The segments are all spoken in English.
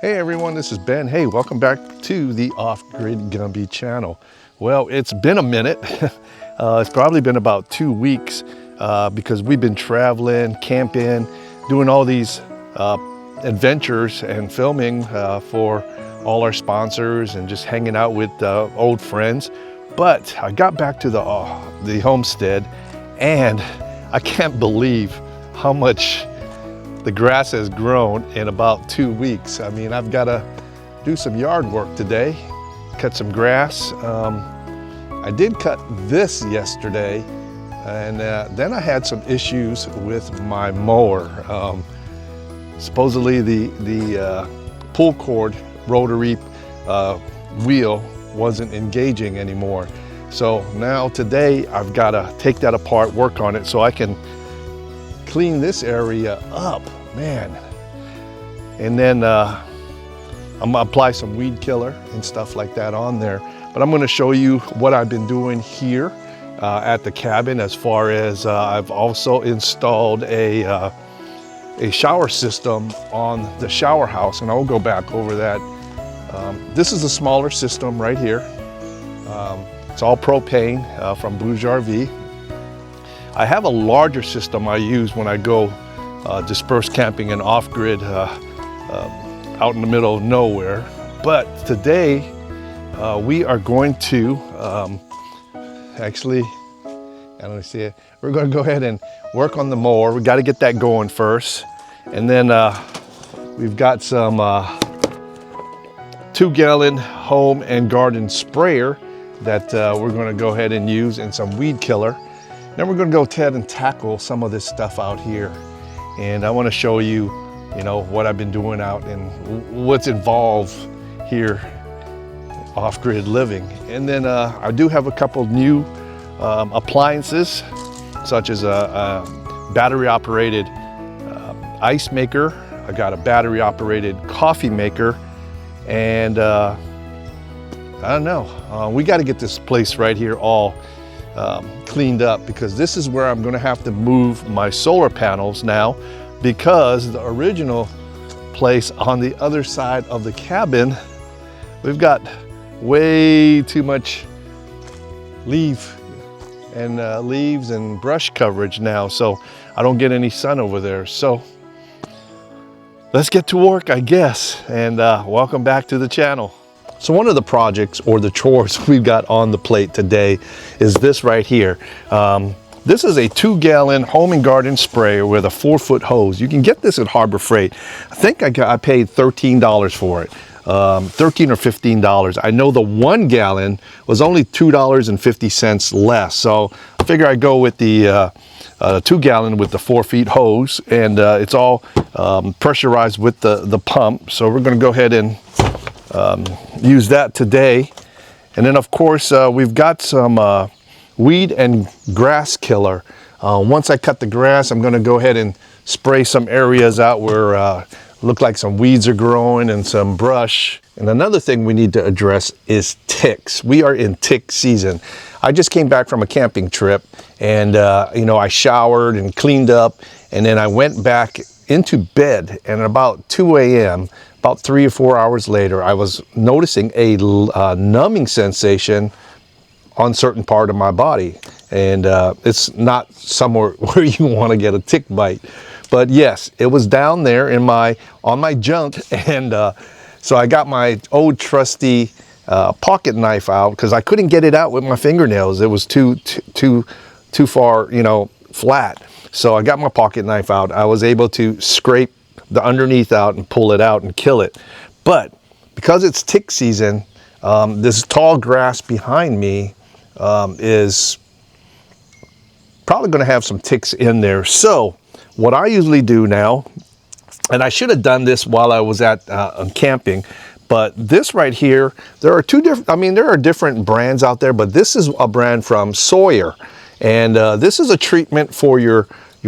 Hey everyone, this is Ben. Hey, welcome back to the Off-Grid Gumbie channel. Well, it's been a minute. It's probably been about 2 weeks because we've been traveling, camping, doing all these adventures and filming for all our sponsors and just hanging out with old friends. But I got back to the homestead and I can't believe how much the grass has grown in about 2 weeks. I mean, I've got to do some yard work today, cut some grass. I did cut this yesterday, and then I had some issues with my mower. Supposedly the pull cord rotary wheel wasn't engaging anymore. So now today I've got to take that apart, work on it so I can clean this area up, man. And then I'm gonna apply some weed killer and stuff like that on there. But I'm gonna show you what I've been doing here at the cabin, as far as I've also installed a shower system on the shower house, and I'll go back over that. This is a smaller system right here. It's all propane from Bouge RV. I have a larger system I use when I go dispersed camping and off-grid out in the middle of nowhere. But today we are going to actually, I don't see it. We're going to go ahead and work on the mower. We got to get that going first, and then we've got some 2-gallon home and garden sprayer that we're going to go ahead and use, and some weed killer. Then we're going to go ahead and tackle some of this stuff out here. And I want to show you, what I've been doing out and what's involved here off-grid living. And then I do have a couple new appliances, such as a battery-operated ice maker. I got a battery-operated coffee maker. And I don't know, we got to get this place right here all cleaned up, because this is where I'm going to have to move my solar panels now, because the original place on the other side of the cabin, we've got way too much leaves and brush coverage now, so I don't get any sun over there. So let's get to work, I guess, and welcome back to the channel. So one of the projects, or the chores we've got on the plate today, is this right here. This is a 2-gallon home and garden sprayer with a 4-foot hose. You can get this at Harbor Freight. I think I paid $13 for it, $13 or $15. I know the 1 gallon was only $2.50 less. So I figure I go with the 2-gallon with the 4-foot hose, and it's all pressurized with the pump. So we're going to go ahead and use that today. And then of course we've got some weed and grass killer. Once I cut the grass, I'm going to go ahead and spray some areas out where look like some weeds are growing and some brush. And another thing we need to address is ticks. We are in tick season. I just came back from a camping trip, and I showered and cleaned up, and then I went back into bed, and at about 2 a.m., about 3 or 4 hours later, I was noticing a numbing sensation on certain part of my body. And it's not somewhere where you want to get a tick bite. But yes, it was down there on my junk. And so I got my old trusty pocket knife out, because I couldn't get it out with my fingernails. It was too far, flat. So I got my pocket knife out. I was able to scrape the underneath out and pull it out and kill it. But because it's tick season, this tall grass behind me is probably going to have some ticks in there. So what I usually do now, and I should have done this while I was at camping, but this right here, there are there are different brands out there, but this is a brand from Sawyer. And this is a treatment for your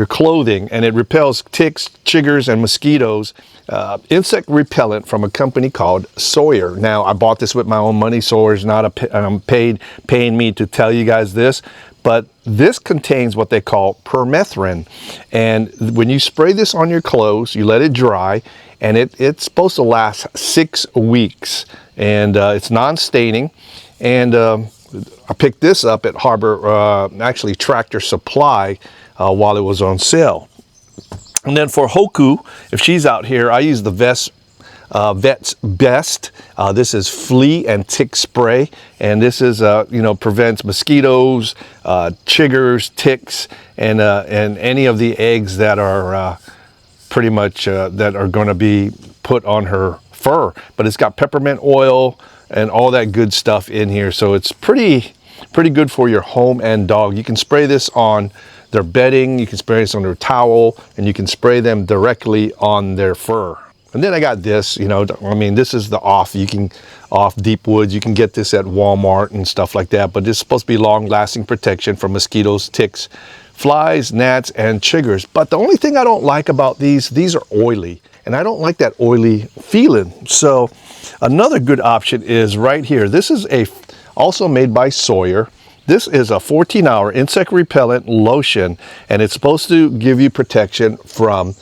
clothing, and it repels ticks, chiggers, and mosquitoes. Insect repellent from a company called Sawyer. Now, I bought this with my own money. Sawyer's not paying me to tell you guys this, but this contains what they call permethrin. And when you spray this on your clothes, you let it dry, and it's supposed to last 6 weeks, and it's non-staining. And I picked this up at Harbor, actually Tractor Supply, while it was on sale. And then for Hoku, if she's out here, I use the Vet's Best. This is flea and tick spray, and this is you know, prevents mosquitoes, chiggers, ticks, and any of the eggs that are pretty much that are going to be put on her fur. But it's got peppermint oil and all that good stuff in here, so it's pretty good for your home and dog. You can spray this on their bedding, you can spray this on their towel, and you can spray them directly on their fur. And then I got this, you know, I mean, this is the off Deep Woods. You can get this at Walmart and stuff like that, but it's supposed to be long-lasting protection from mosquitoes, ticks, flies, gnats, and chiggers. But the only thing I don't like about these are oily, and I don't like that oily feeling. So another good option is right here. This is also made by Sawyer. This is a 14-hour insect repellent lotion, and it's supposed to give you protection from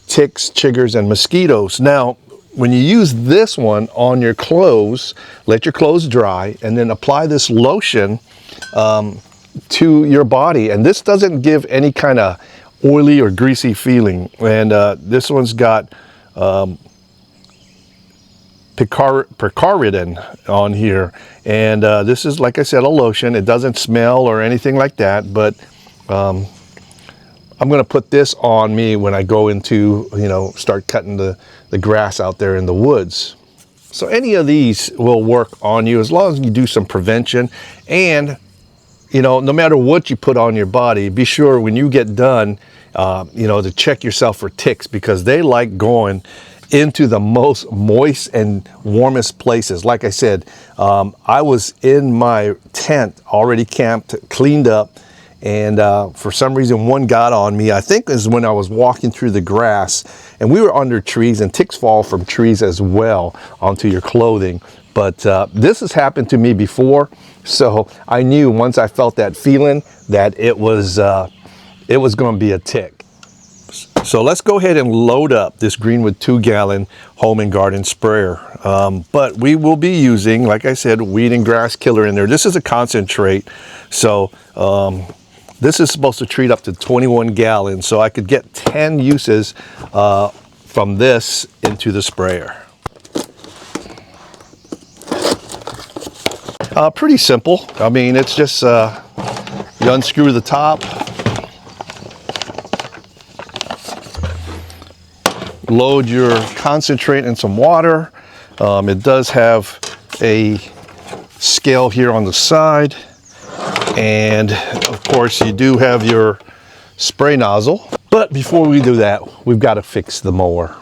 ticks, chiggers, and mosquitoes. Now, when you use this one on your clothes, let your clothes dry, and then apply this lotion to your body. And this doesn't give any kind of oily or greasy feeling. And this one's got picaridin on here. And this is, like I said, a lotion. It doesn't smell or anything like that, but I'm going to put this on me when I go into, you know, start cutting the grass out there in the woods. So any of these will work on you as long as you do some prevention. And, you know, no matter what you put on your body, be sure when you get done, you know, to check yourself for ticks, because they like going into the most moist and warmest places. Like I said, I was in my tent already camped, cleaned up, and for some reason one got on me. I think is when I was walking through the grass, and we were under trees, and ticks fall from trees as well onto your clothing. But this has happened to me before, so I knew once I felt that feeling that it was going to be a tick. So let's go ahead and load up this Greenwood 2-gallon home and garden sprayer. But we will be using, like I said, weed and grass killer in there. This is a concentrate, so this is supposed to treat up to 21 gallons, so I could get 10 uses from this into the sprayer. Pretty simple. I mean, it's just you unscrew the top, load your concentrate in some water. It does have a scale here on the side, and of course you do have your spray nozzle. But before we do that, we've got to fix the mower.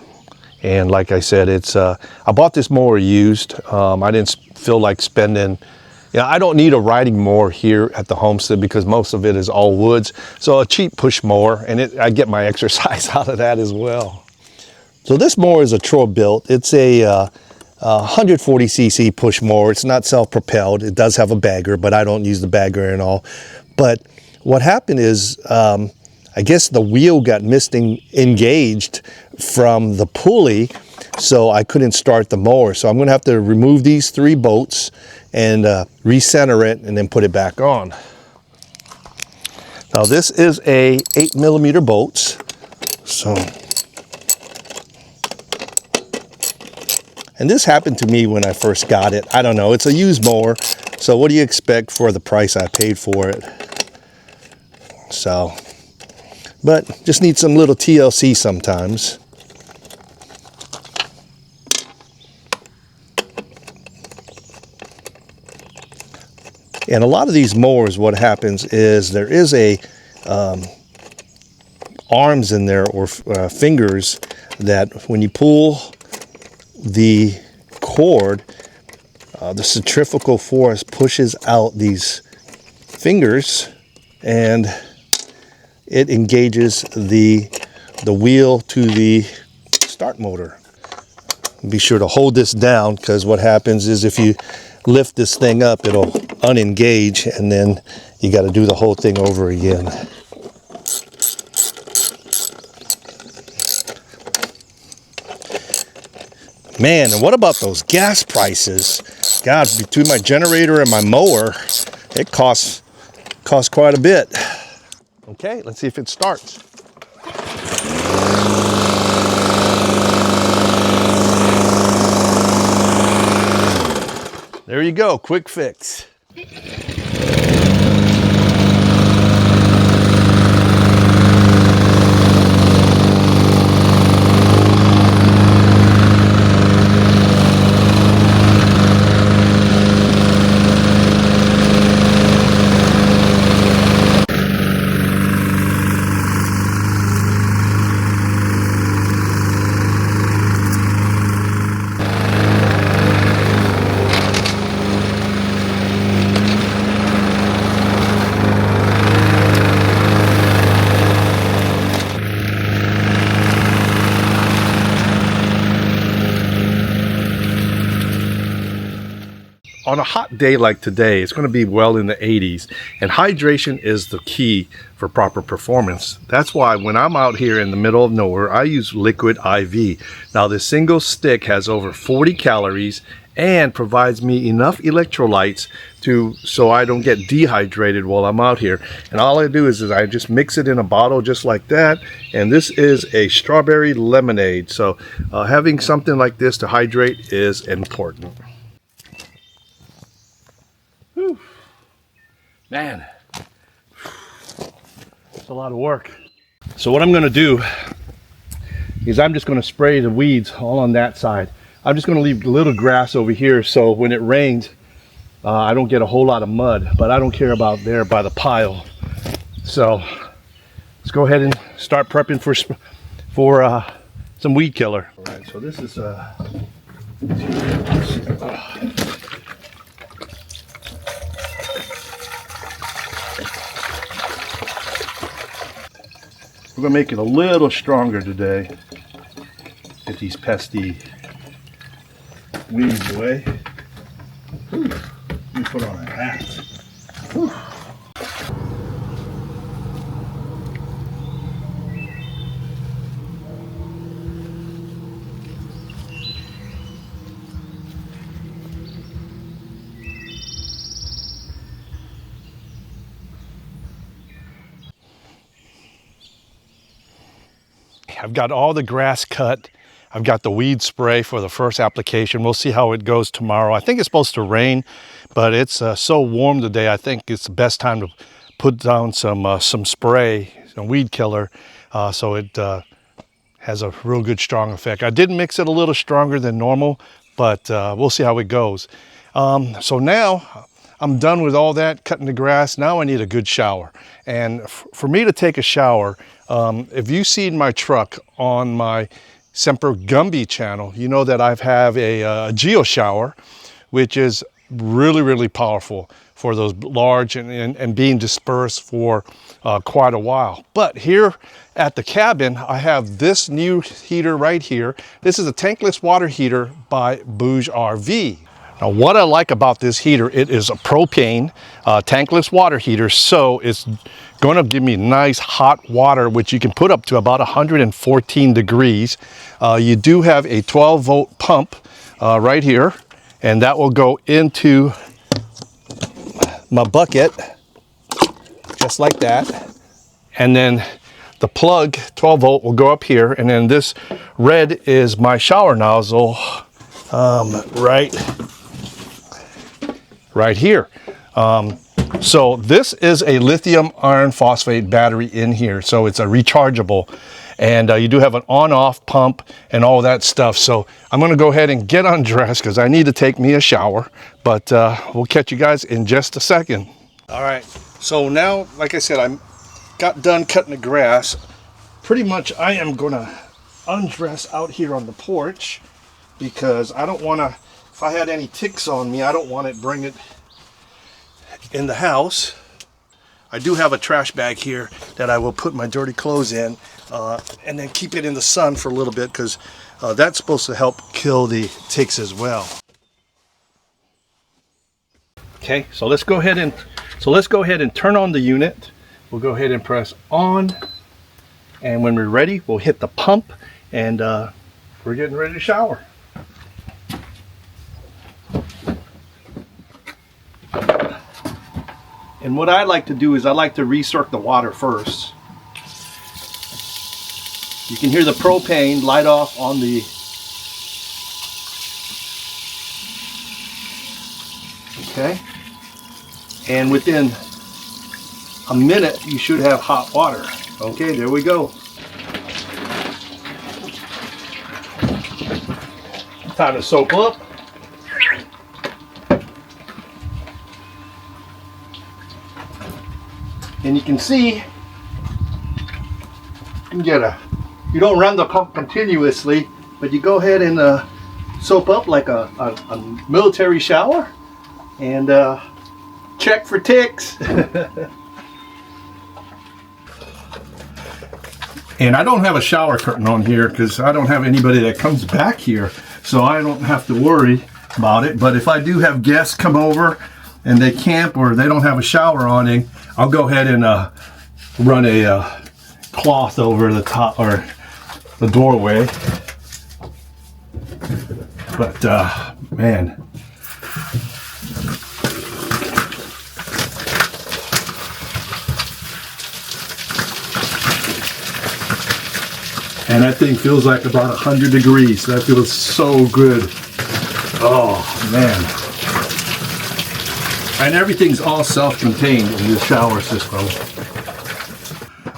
And like I said, it's I bought this mower used. I didn't feel like spending, you know, I don't need a riding mower here at the homestead because most of it is all woods. So a cheap push mower, and I get my exercise out of that as well. So this mower is a Troy-built. It's a 140cc push mower. It's not self-propelled. It does have a bagger, but I don't use the bagger and all. But what happened is, I guess the wheel got engaged from the pulley, so I couldn't start the mower. So I'm going to have to remove these 3 bolts and recenter it and then put it back on. Now this is a 8mm bolts. So, and this happened to me when I first got it. I don't know, it's a used mower, so what do you expect for the price I paid for it? So, but just need some little TLC sometimes. And a lot of these mowers, what happens is there is a arms in there, or fingers, that when you pull the cord, the centrifugal force pushes out these fingers, and it engages the wheel to the start motor. Be sure to hold this down, because what happens is if you lift this thing up, it'll unengage, and then you got to do the whole thing over again. Man, and what about those gas prices? God, between my generator and my mower, it costs quite a bit. Okay, let's see if it starts. There you go, quick fix. On a hot day like today, it's going to be well in the 80s, and hydration is the key for proper performance. That's why when I'm out here in the middle of nowhere, I use liquid IV. Now, this single stick has over 40 calories and provides me enough electrolytes so I don't get dehydrated while I'm out here. And all I do is I just mix it in a bottle just like that, and this is a strawberry lemonade. So having something like this to hydrate is important. Whew. Man, it's a lot of work. So what I'm going to do is I'm just going to spray the weeds all on that side. I'm just going to leave a little grass over here so when it rains I don't get a whole lot of mud, but I don't care about there by the pile. So let's go ahead and start prepping for some weed killer. All right, so this is we're going to make it a little stronger today. Get these pesky weeds away. Whew. Let me put on a hat. Whew. I've got all the grass cut. I've got the weed spray for the first application. We'll see how it goes tomorrow. I think it's supposed to rain, but it's so warm today. I think it's the best time to put down some spray, some weed killer, so it has a real good strong effect. I did mix it a little stronger than normal, but we'll see how it goes. So now I'm done with all that, cutting the grass. Now I need a good shower. And for me to take a shower, if you've seen my truck on my SEMPER Gumbie channel, you know that I have a GEO SHOWER, which is really, really powerful for those large and being dispersed for quite a while. But here at the cabin, I have this new heater right here. This is a tankless water heater by Bouge RV. Now, what I like about this heater, it is a propane tankless water heater, so it's going to give me nice hot water, which you can put up to about 114 degrees. You do have a 12-volt pump right here, and that will go into my bucket, just like that. And then the plug, 12-volt, will go up here, and then this red is my shower nozzle right here. So this is a lithium iron phosphate battery in here, so it's a rechargeable, and you do have an on-off pump and all that stuff. So I'm going to go ahead and get undressed because I need to take me a shower, but we'll catch you guys in just a second. All right, so now, like I said, I got done cutting the grass. Pretty much I am going to undress out here on the porch because I don't want to, if I had any ticks on me, I don't want to bring it in the house. I do have a trash bag here that I will put my dirty clothes in and then keep it in the sun for a little bit because that's supposed to help kill the ticks as well. Okay, so let's go ahead and turn on the unit. We'll go ahead and press on, and when we're ready, we'll hit the pump, and we're getting ready to shower. And what I like to do is I like to recirc the water first. You can hear the propane light off on the okay. And within a minute you should have hot water. Okay, there we go. Time to soak up. And you can see, you don't run the pump continuously, but you go ahead and soap up like a military shower and check for ticks. And I don't have a shower curtain on here because I don't have anybody that comes back here, so I don't have to worry about it. But if I do have guests come over and they camp or they don't have a shower awning, I'll go ahead and run a cloth over the top or the doorway. But man, and that thing feels like about 100 degrees. That feels so good. Oh man. And everything's all self-contained in the shower system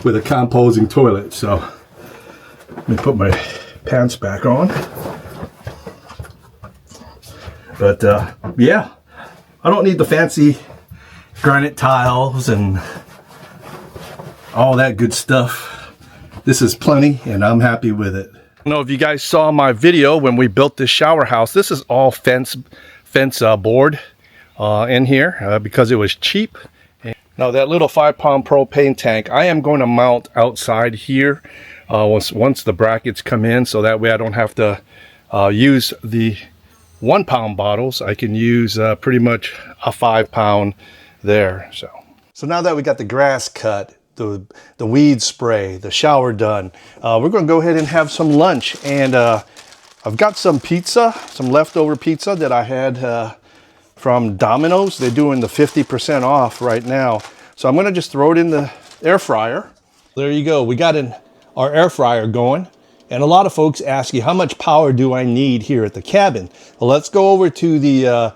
with a composing toilet. So let me put my pants back on. But yeah, I don't need the fancy granite tiles and all that good stuff. This is plenty and I'm happy with it. I don't know if you guys saw my video when we built this shower house. This is all fence board in here because it was cheap. Now that little 5-pound propane tank, I am going to mount outside here once the brackets come in, so that way I don't have to use the 1-pound bottles. I can use pretty much a 5-pound there. So now that we got the grass cut, the weed spray, the shower done, we're going to go ahead and have some lunch. And I've got some pizza, some leftover pizza that I had from Domino's. They're doing the 50% off right now. So I'm gonna just throw it in the air fryer. There you go, we got our air fryer going. And a lot of folks ask you, how much power do I need here at the cabin? Well, let's go over to the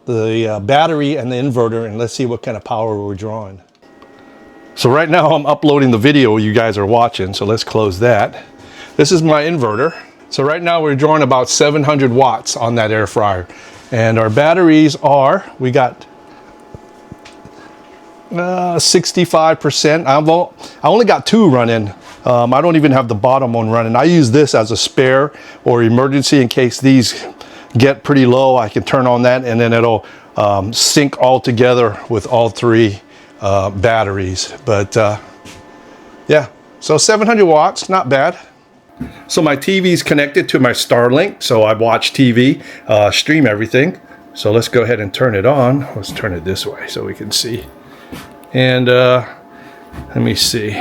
battery and the inverter and let's see what kind of power we're drawing. So right now I'm uploading the video you guys are watching, so let's close that. This is my inverter. So right now we're drawing about 700 watts on that air fryer. And our batteries are, we got 65%. I only got 2 running. I don't even have the bottom one running. I use this as a spare or emergency in case these get pretty low. I can turn on that and then it'll sync all together with all 3 batteries. But yeah, so 700 watts, not bad. So my TV is connected to my Starlink, so I watch TV, stream everything. So let's go ahead and turn it on. Let's turn it this way so we can see. And let me see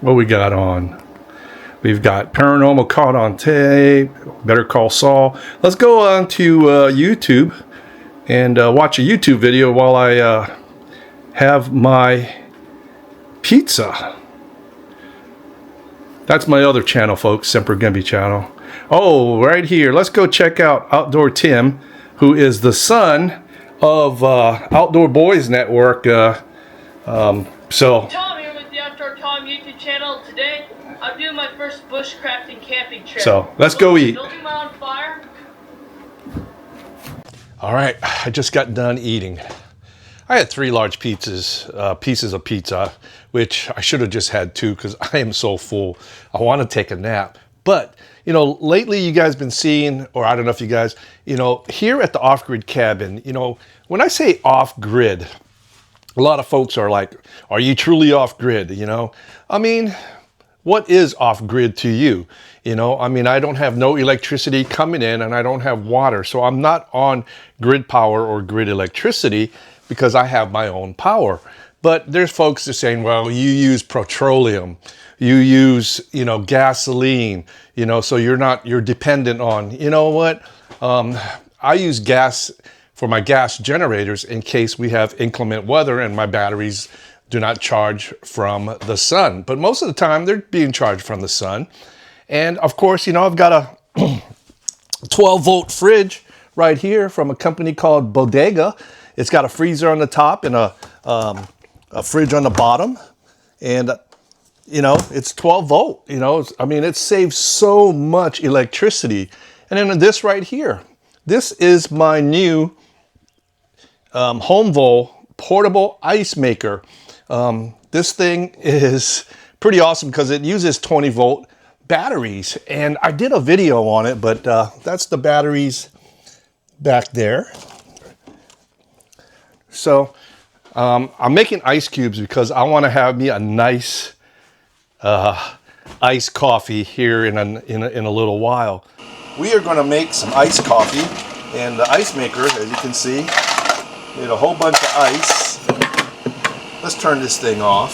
what we got on. We've got Paranormal Caught on Tape, Better Call Saul. Let's go on to YouTube and watch a YouTube video while I have my pizza. That's my other channel, folks, SEMPER Gumbie channel. Oh, right here, let's go check out Outdoor Tim, who is the son of Outdoor Boys Network. Tom here with the Outdoor Tom YouTube channel. Today, I'm doing my first bushcrafting camping trip. So, let's go eat. Building my own fire. All right, I just got done eating. I had 3 large pieces of pizza, which I should have just had 2 because I am so full. I want to take a nap. But, you know, lately you guys been seeing, or I don't know if you guys, you know, here at the off-grid cabin, you know, when I say off-grid, a lot of folks are like, are you truly off-grid, you know? I mean, what is off-grid to you? You know, I mean, I don't have no electricity coming in and I don't have water. So I'm not on grid power or grid electricity because I have my own power. But there's folks that are saying, well, you use petroleum, you use, you know, gasoline, you know, so you're dependent on, you know what? I use gas for my gas generators in case we have inclement weather and my batteries do not charge from the sun. But most of the time they're being charged from the sun. And of course, you know, I've got a 12-volt fridge right here from a company called Bodega. It's got a freezer on the top and a fridge on the bottom. And, you know, it's 12 volt, you know, I mean, it saves so much electricity. And then this right here, this is my new Homestead portable ice maker. This thing is pretty awesome because it uses 20-volt batteries, and I did a video on it, but that's the batteries back there. So I'm making ice cubes because I want to have me a nice iced coffee here in a little while. We are going to make some iced coffee, and the ice maker, as you can see, made a whole bunch of ice. Let's turn this thing off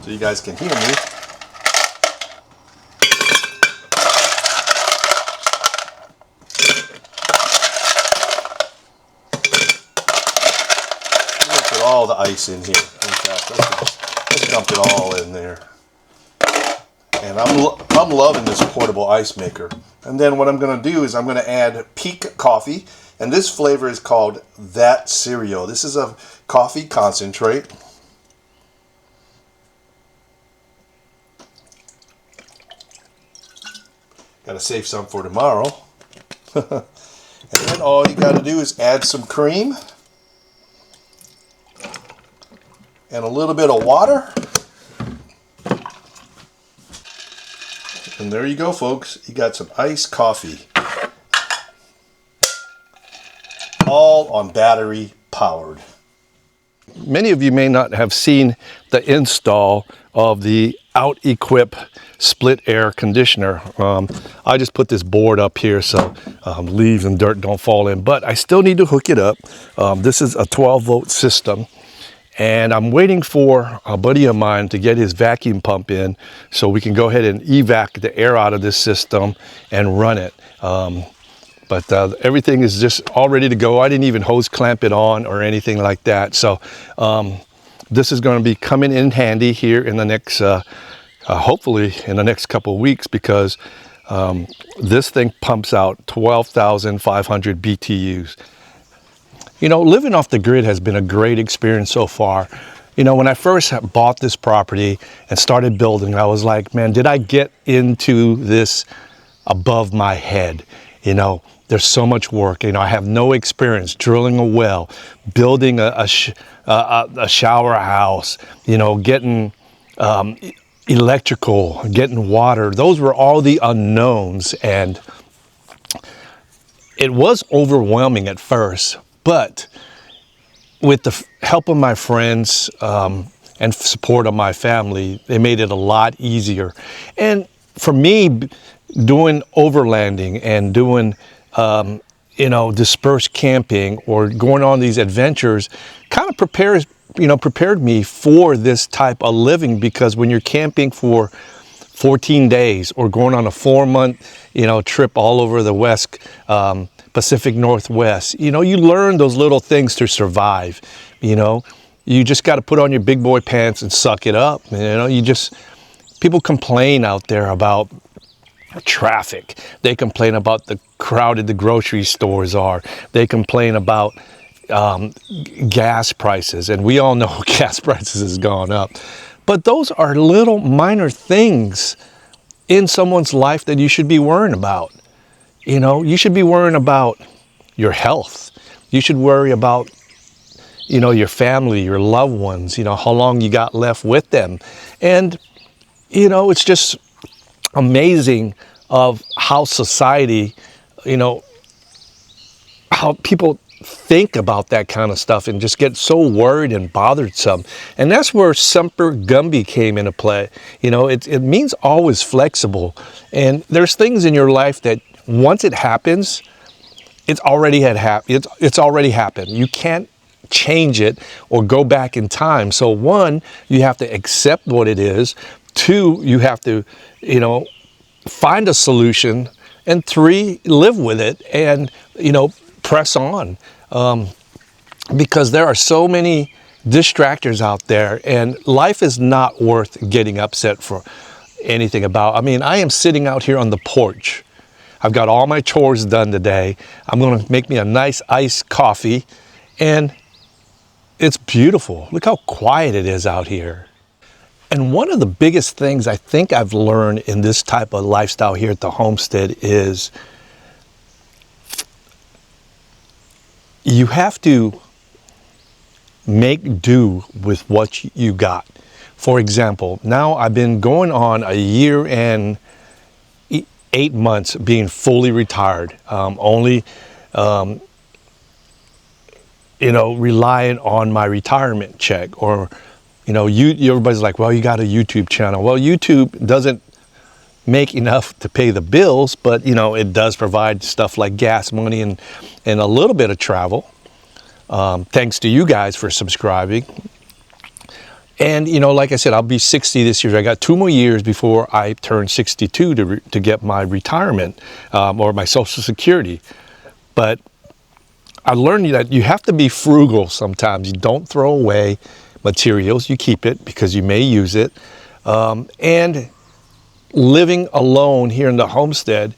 so you guys can hear me. Look at all the ice in here. In fact, let's dump it all in there. And I'm loving this portable ice maker. And then what I'm going to do is I'm going to add peak coffee. And this flavor is called That Cereal. This is a coffee concentrate. Got to save some for tomorrow. And then all you got to do is add some cream. And a little bit of water. And there you go, folks. You got some iced coffee. All on battery powered. Many of you may not have seen the install of the Out-Equip split air conditioner. I just put this board up here so leaves and dirt don't fall in, but I still need to hook it up. This is a 12-volt system. And I'm waiting for a buddy of mine to get his vacuum pump in so we can go ahead and evac the air out of this system and run it. But everything is just all ready to go. I didn't even hose clamp it on or anything like that. So this is going to be coming in handy here in the next, hopefully in the next couple of weeks, because this thing pumps out 12,500 BTUs. You know, living off the grid has been a great experience so far. You know, when I first bought this property and started building, I was like, man, did I get into this above my head? You know, there's so much work. You know, I have no experience drilling a well, building a shower house, you know, getting electrical, getting water. Those were all the unknowns, and it was overwhelming at first. But with the help of my friends and support of my family, they made it a lot easier. And for me, doing overlanding and doing, you know, dispersed camping or going on these adventures kind of prepared me for this type of living, because when you're camping for 14 days or going on a 4-month, you know, trip all over the West, Pacific Northwest, you know, you learn those little things to survive. You know, you just got to put on your big boy pants and suck it up. You know, people complain out there about traffic. They complain about the crowded the grocery stores are. They complain about gas prices, and we all know gas prices has gone up. But those are little minor things in someone's life that you should be worrying about. You know, you should be worrying about your health. You should worry about, you know, your family, your loved ones, you know, how long you got left with them. And, you know, it's just amazing of how society, you know, how people think about that kind of stuff and just get so worried and bothersome. And that's where SEMPER Gumbie came into play. You know, it means always flexible. And there's things in your life that once it happens, it's already happened. You can't change it or go back in time. So 1, you have to accept what it is. 2, you have to, you know, find a solution. And 3, live with it and, you know, press on, because there are so many distractors out there, and life is not worth getting upset for anything about. I mean, I am sitting out here on the porch. I've got all my chores done today. I'm going to make me a nice iced coffee, and it's beautiful. Look how quiet it is out here. And one of the biggest things I think I've learned in this type of lifestyle here at the homestead is you have to make do with what you got. For example, now I've been going on a year and 8 months being fully retired, only you know, relying on my retirement check. Or you know, everybody's like, well, you got a YouTube channel. Well, YouTube doesn't make enough to pay the bills, but you know, it does provide stuff like gas money and a little bit of travel. Thanks to you guys for subscribing. And you know, like I said, I'll be 60 this year. I got 2 more years before I turn 62 to get my retirement, or my Social Security. But I learned that you have to be frugal sometimes. You don't throw away materials, you keep it because you may use it. And living alone here in the homestead,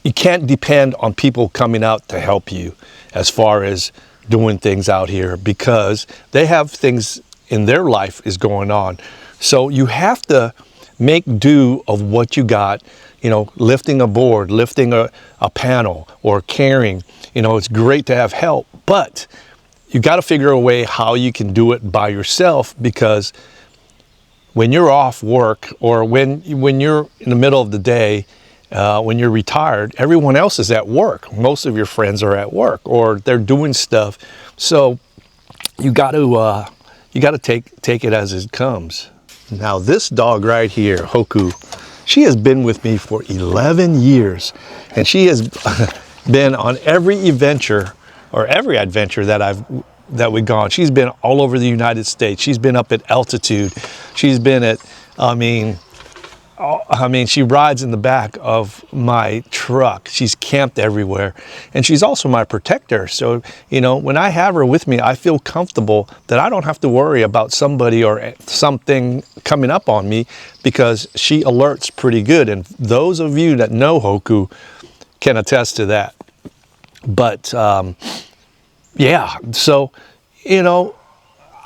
you can't depend on people coming out to help you as far as doing things out here, because they have things in their life is going on. So you have to make do of what you got. You know, lifting a board, lifting a panel, or carrying. You know, it's great to have help, but you got to figure a way how you can do it by yourself, because when you're off work, or when you're in the middle of the day, when you're retired, everyone else is at work. Most of your friends are at work, or they're doing stuff. So you got to take it as it comes. Now this dog right here, Hoku, she has been with me for 11 years, and she has been on every adventure that we've gone. She's been all over the United States. She's been up at altitude. She's been at, I mean, she rides in the back of my truck. She's camped everywhere. And she's also my protector. So, you know, when I have her with me, I feel comfortable that I don't have to worry about somebody or something coming up on me, because she alerts pretty good. And those of you that know Hoku can attest to that. But, yeah, so, you know,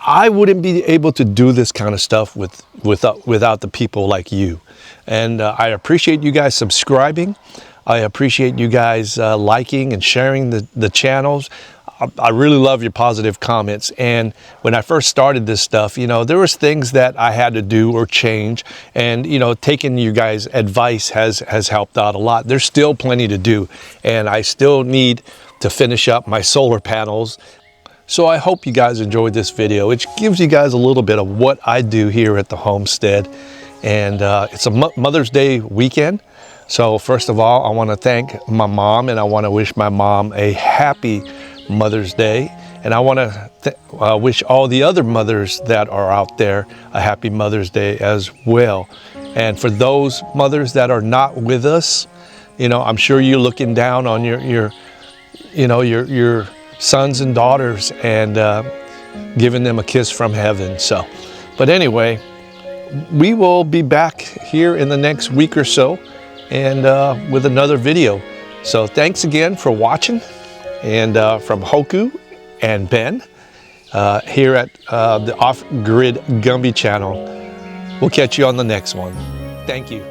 I wouldn't be able to do this kind of stuff without the people like you. And I appreciate you guys subscribing. I appreciate you guys liking and sharing the channels. I really love your positive comments. And when I first started this stuff, you know, there was things that I had to do or change. And, you know, taking you guys' advice has helped out a lot. There's still plenty to do. And I still need to finish up my solar panels. So I hope you guys enjoyed this video. It gives you guys a little bit of what I do here at the homestead. And it's a Mother's Day weekend. So first of all, I want to thank my mom, and I want to wish my mom a happy Mother's Day. And I want to wish all the other mothers that are out there a happy Mother's Day as well. And for those mothers that are not with us, you know, I'm sure you're looking down on your sons and daughters and giving them a kiss from heaven. So, but anyway, we will be back here in the next week or so, and with another video. So thanks again for watching, and from Hoku and Ben here at the Off Grid Gumbie channel. We'll catch you on the next one. Thank you.